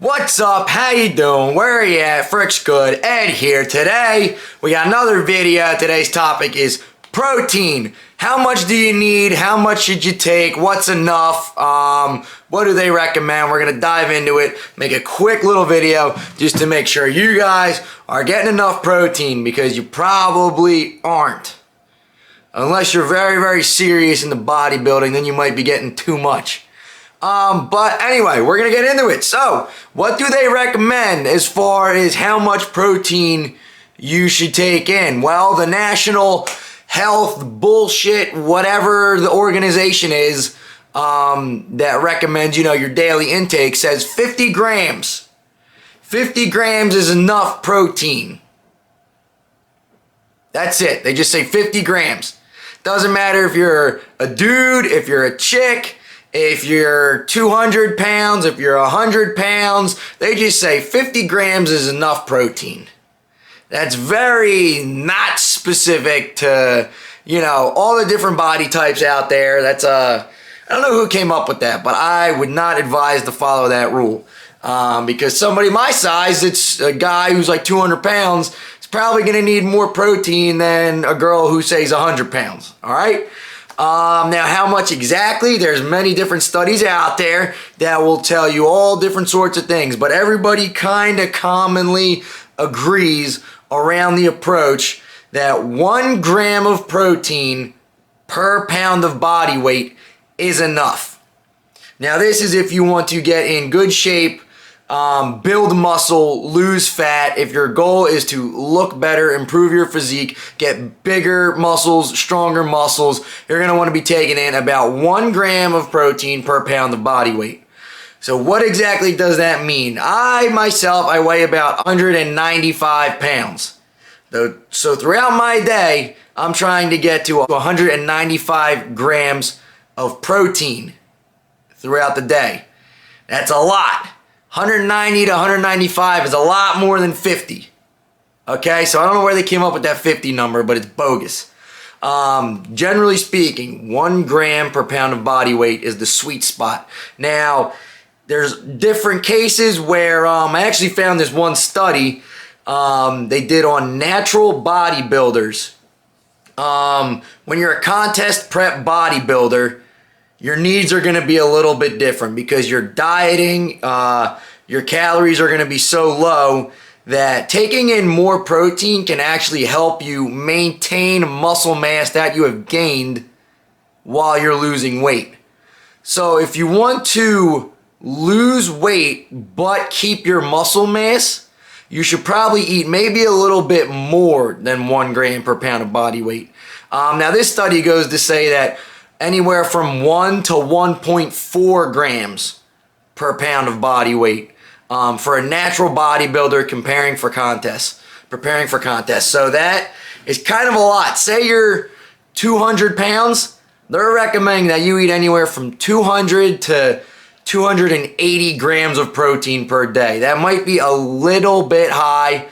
What's up? How you doing? Where are you at? Frick's good. Ed here. Today, we got another video. Today's topic is protein. How much do you need? How much should you take? What's enough? What do they recommend? We're going to dive into it, make a quick little video just to make sure you guys are getting enough protein, because you probably aren't. Unless you're very, very serious in the bodybuilding, then you might be getting too much. But anyway, we're going to get into it. So, what do they recommend as far as how much protein you should take in? Well, the National Health bullshit, whatever the organization is, that recommends, your daily intake says 50 grams. 50 grams is enough protein. That's it. They just say 50 grams. Doesn't matter if you're a dude, if you're a chick, if you're 200 pounds, if you're 100 pounds, they just say 50 grams is enough protein. That's very not specific to, all the different body types out there. That's, I don't know who came up with that, but I would not advise to follow that rule. Because somebody my size, it's a guy who's like 200 pounds, is probably going to need more protein than a girl who says 100 pounds. All right? Now, how much exactly? There's many different studies out there that will tell you all different sorts of things, but everybody kind of commonly agrees around the approach that 1 gram of protein per pound of body weight is enough. Now, this is if you want to get in good shape, build muscle, lose fat. If your goal is to look better, improve your physique, get bigger muscles, stronger muscles, you're going to want to be taking in about 1 gram of protein per pound of body weight. So what exactly does that mean? I weigh about 195 pounds. So throughout my day, I'm trying to get to 195 grams of protein throughout the day. That's a lot. 190 to 195 is a lot more than 50. Okay, so I don't know where they came up with that 50 number, but it's bogus. Generally speaking, 1 gram per pound of body weight is the sweet spot. Now, there's different cases where I actually found this one study they did on natural bodybuilders. When you're a contest prep bodybuilder, your needs are going to be a little bit different because you're dieting, your calories are going to be so low that taking in more protein can actually help you maintain muscle mass that you have gained while you're losing weight. So if you want to lose weight but keep your muscle mass, you should probably eat maybe a little bit more than 1 gram per pound of body weight. Now this study goes to say that anywhere from 1 to 1.4 grams per pound of body weight for a natural bodybuilder preparing for contests. So that is kind of a lot. Say you're 200 pounds, they're recommending that you eat anywhere from 200 to 280 grams of protein per day. That might be a little bit high.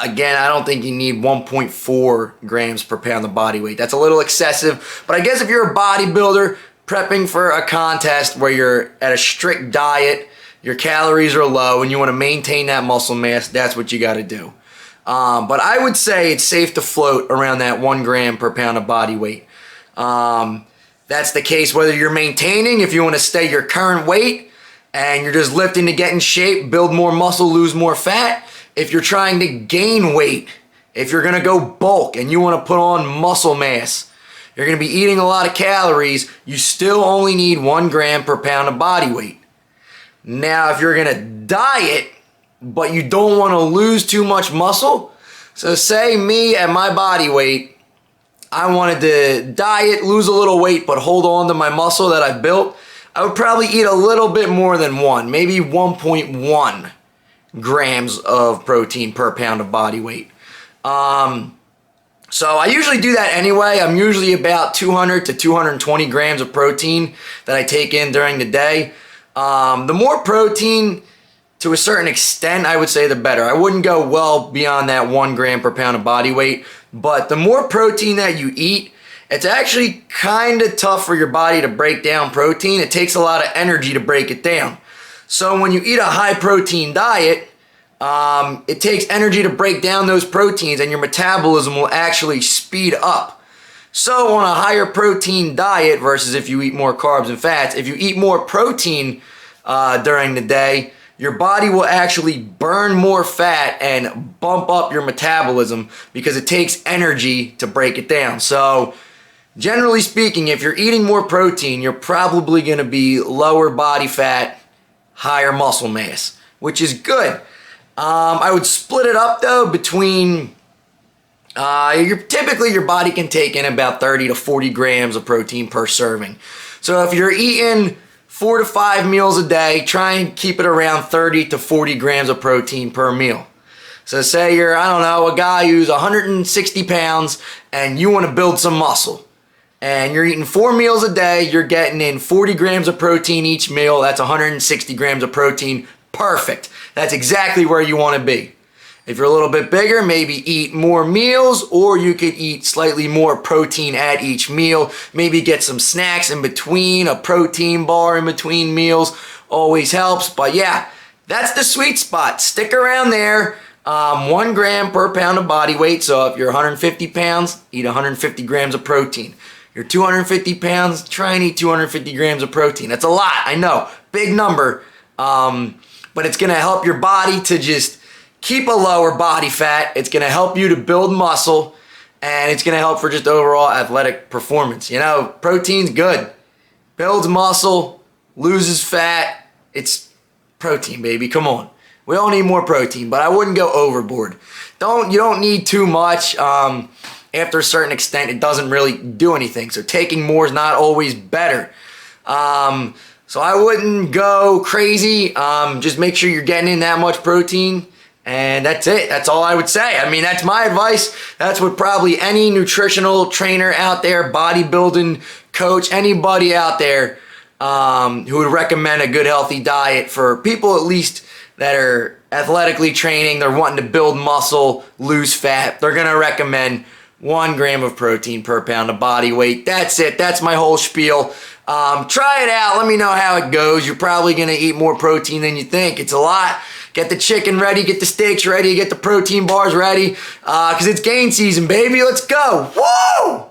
Again, I don't think you need 1.4 grams per pound of body weight. That's a little excessive. But I guess if you're a bodybuilder prepping for a contest where you're at a strict diet, your calories are low, and you want to maintain that muscle mass, that's what you got to do. But I would say it's safe to float around that 1 gram per pound of body weight. That's the case whether you're maintaining, if you want to stay your current weight, and you're just lifting to get in shape, build more muscle, lose more fat. If you're trying to gain weight, if you're going to go bulk and you want to put on muscle mass, you're going to be eating a lot of calories, you still only need 1 gram per pound of body weight. Now, if you're going to diet, but you don't want to lose too much muscle, so say me at my body weight, I wanted to diet, lose a little weight, but hold on to my muscle that I've built, I would probably eat a little bit more than 1, maybe 1.1 grams of protein per pound of body weight. So I usually do that anyway. I'm usually about 200 to 220 grams of protein that I take in during the day. The more protein, to a certain extent, I would say the better. I wouldn't go well beyond that 1 gram per pound of body weight, but the more protein that you eat, it's actually kind of tough for your body to break down protein. It takes a lot of energy to break it down. So when you eat a high protein diet, it takes energy to break down those proteins and your metabolism will actually speed up. So on a higher protein diet versus if you eat more carbs and fats, if you eat more protein during the day, your body will actually burn more fat and bump up your metabolism because it takes energy to break it down. So generally speaking, if you're eating more protein, you're probably going to be lower body fat, higher muscle mass, which is good. I would split it up though between, typically your body can take in about 30 to 40 grams of protein per serving. So if you're eating 4 to 5 meals a day, try and keep it around 30 to 40 grams of protein per meal. So say you're, I don't know, a guy who's 160 pounds and you want to build some muscle. And you're eating 4 meals a day, you're getting in 40 grams of protein each meal. That's 160 grams of protein. Perfect. That's exactly where you want to be. If you're a little bit bigger, maybe eat more meals, or you could eat slightly more protein at each meal. Maybe get some snacks in between, a protein bar in between meals. Always helps. But yeah, that's the sweet spot. Stick around there. 1 gram per pound of body weight. So if you're 150 pounds, eat 150 grams of protein. You're 250 pounds, try and eat 250 grams of protein. That's a lot, I know, big number, but it's gonna help your body to just keep a lower body fat. It's gonna help you to build muscle, and it's gonna help for just overall athletic performance. You know, protein's good. Builds muscle, loses fat. It's protein, baby, come on. We all need more protein, but I wouldn't go overboard. You don't need too much. After a certain extent, it doesn't really do anything. So taking more is not always better. So I wouldn't go crazy. Just make sure you're getting in that much protein. And that's it. That's all I would say. I mean, that's my advice. That's what probably any nutritional trainer out there, bodybuilding coach, anybody out there who would recommend a good healthy diet for people at least that are athletically training, they're wanting to build muscle, lose fat. They're going to recommend 1 gram of protein per pound of body weight. That's it. That's my whole spiel. Try it out. Let me know how it goes. You're probably going to eat more protein than you think. It's a lot. Get the chicken ready. Get the steaks ready. Get the protein bars ready. Because it's gain season, baby. Let's go. Woo!